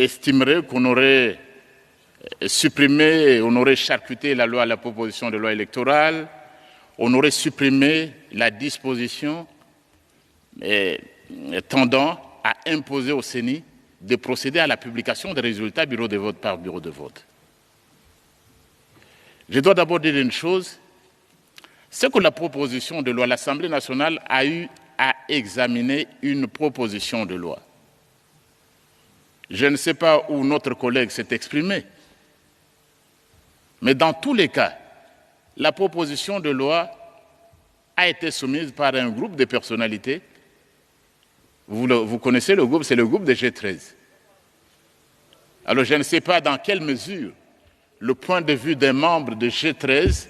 estimerait qu'on aurait supprimé, on aurait charcuté la loi à la proposition de loi électorale, on aurait supprimé la disposition tendant à imposer au CENI de procéder à la publication des résultats bureau de vote par bureau de vote. Je dois d'abord dire une chose, c'est que la proposition de loi, l'Assemblée nationale a eu à examiner une proposition de loi. Je ne sais pas où notre collègue s'est exprimé, mais dans tous les cas, la proposition de loi a été soumise par un groupe de personnalités. Vous connaissez le groupe, c'est le groupe de G13. Alors je ne sais pas dans quelle mesure le point de vue des membres de G13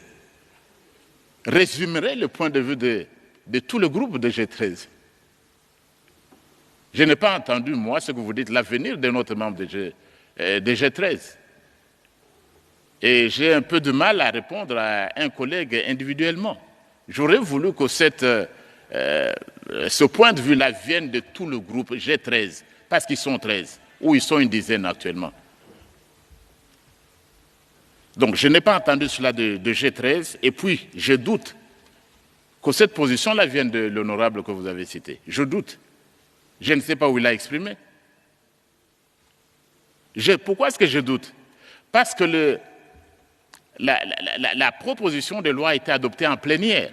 résumerait le point de vue de tout le groupe de G13. Je n'ai pas entendu, moi, ce que vous dites, l'avenir de notre membre de G13. Et j'ai un peu de mal à répondre à un collègue individuellement. J'aurais voulu que ce point de vue-là vienne de tout le groupe G13, parce qu'ils sont 13, ou ils sont une dizaine actuellement. Donc je n'ai pas entendu cela de G13, et puis je doute que cette position-là vienne de l'honorable que vous avez cité. Je doute. Je ne sais pas où il l'a exprimé. Pourquoi est-ce que je doute? Parce que la proposition de loi a été adoptée en plénière.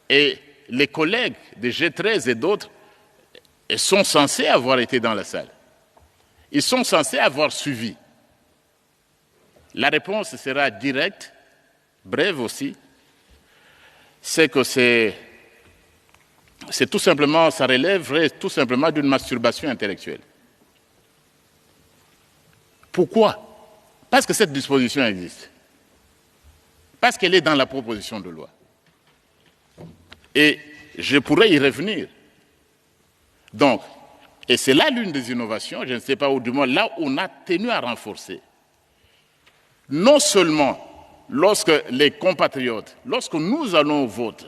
Et les collègues de G13 et d'autres sont censés avoir été dans la salle. Ils sont censés avoir suivi. La réponse sera directe, brève aussi. C'est que c'est tout simplement, ça relèverait tout simplement d'une masturbation intellectuelle. Pourquoi? Parce que cette disposition existe. Parce qu'elle est dans la proposition de loi. Et je pourrais y revenir. Donc, et c'est là l'une des innovations, je ne sais pas où, du moins là où on a tenu à renforcer. Non seulement lorsque les compatriotes, lorsque nous allons voter,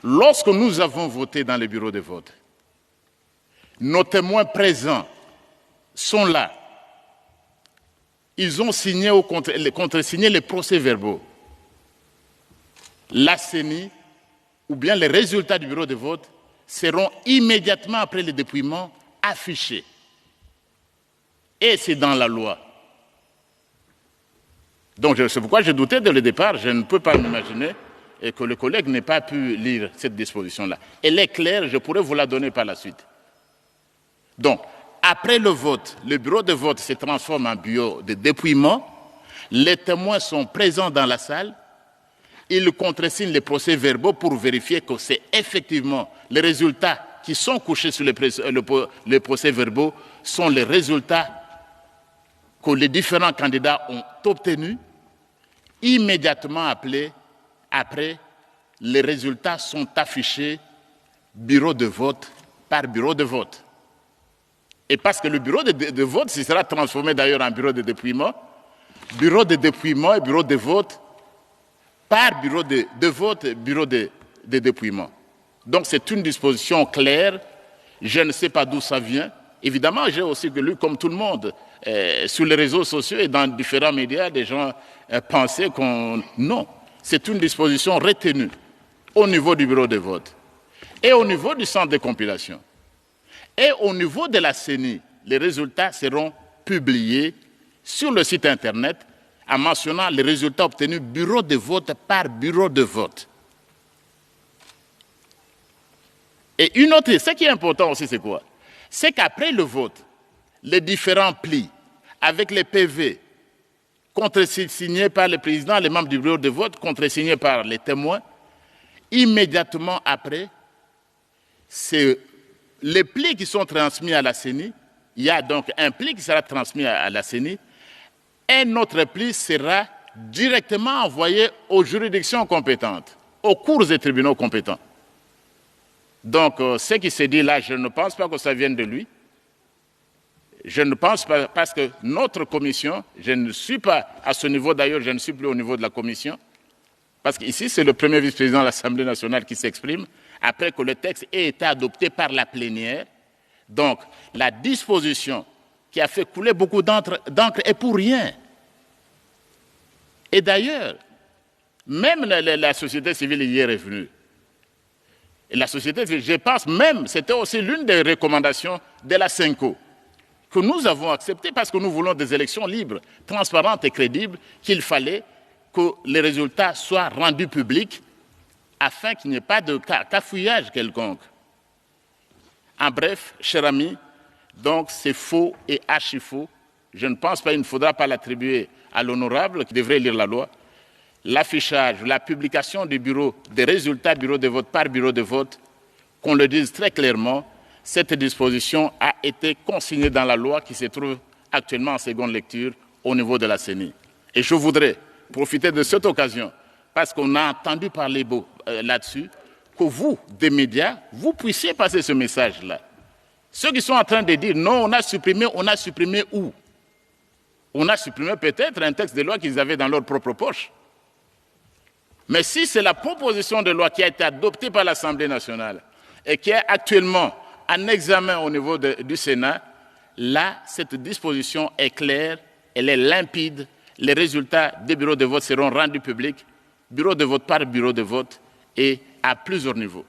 lorsque nous avons voté dans les bureaux de vote, nos témoins présents sont là. Ils ont signé contresigné les procès-verbaux. La CENI, ou bien les résultats du bureau de vote, seront immédiatement après le dépouillement affichés. Et c'est dans la loi. Donc c'est pourquoi je doutais dès le départ, je ne peux pas m'imaginer que le collègue n'ait pas pu lire cette disposition-là. Elle est claire, je pourrais vous la donner par la suite. Donc, après le vote, le bureau de vote se transforme en bureau de dépouillement, les témoins sont présents dans la salle, ils contresignent les procès-verbaux pour vérifier que c'est effectivement les résultats qui sont couchés sur les procès-verbaux sont les résultats que les différents candidats ont obtenus. Immédiatement après, les résultats sont affichés bureau de vote par bureau de vote. Et parce que le bureau de vote sera transformé d'ailleurs en bureau de dépouillement et bureau de vote par bureau de vote, bureau de dépouillement. Donc c'est une disposition claire, je ne sais pas d'où ça vient. Évidemment, j'ai aussi lu, comme tout le monde, sur les réseaux sociaux et dans différents médias, des gens pensaient qu'on... Non, c'est une disposition retenue au niveau du bureau de vote et au niveau du centre de compilation. Et au niveau de la CENI, les résultats seront publiés sur le site Internet en mentionnant les résultats obtenus bureau de vote par bureau de vote. Et ce qui est important aussi, c'est quoi? C'est qu'après le vote, les différents plis, avec les PV, contresignés par le président, les membres du bureau de vote, contresignés par les témoins, immédiatement après, c'est les plis qui sont transmis à la CENI. Il y a donc un pli qui sera transmis à la CENI. Un autre pli sera directement envoyé aux juridictions compétentes, aux cours et tribunaux compétents. Donc, ce qui s'est dit là, je ne pense pas que ça vienne de lui. Je ne pense pas, parce que notre commission, je ne suis pas à ce niveau, d'ailleurs, je ne suis plus au niveau de la commission, parce qu'ici, c'est le premier vice-président de l'Assemblée nationale qui s'exprime, après que le texte ait été adopté par la plénière. Donc, la disposition qui a fait couler beaucoup d'encre est pour rien. Et d'ailleurs, même la société civile y est revenue. Et la société civile, je pense même, c'était aussi l'une des recommandations de la CENCO, que nous avons acceptée parce que nous voulons des élections libres, transparentes et crédibles, qu'il fallait que les résultats soient rendus publics afin qu'il n'y ait pas de cafouillage quelconque. En bref, cher ami, donc c'est faux et archi-faux. Je ne pense pas, il ne faudra pas l'attribuer à l'honorable qui devrait lire la loi. L'affichage, la publication du bureau, des résultats bureau de vote par bureau de vote, qu'on le dise très clairement, cette disposition a été consignée dans la loi qui se trouve actuellement en seconde lecture au niveau de la CENI. Et je voudrais profiter de cette occasion, parce qu'on a entendu parler là-dessus, que vous, des médias, vous puissiez passer ce message-là. Ceux qui sont en train de dire non, on a supprimé où? On a supprimé peut-être un texte de loi qu'ils avaient dans leur propre poche. Mais si c'est la proposition de loi qui a été adoptée par l'Assemblée nationale et qui est actuellement en examen au niveau du Sénat, là, cette disposition est claire, elle est limpide. Les résultats des bureaux de vote seront rendus publics, bureau de vote par bureau de vote et à plusieurs niveaux.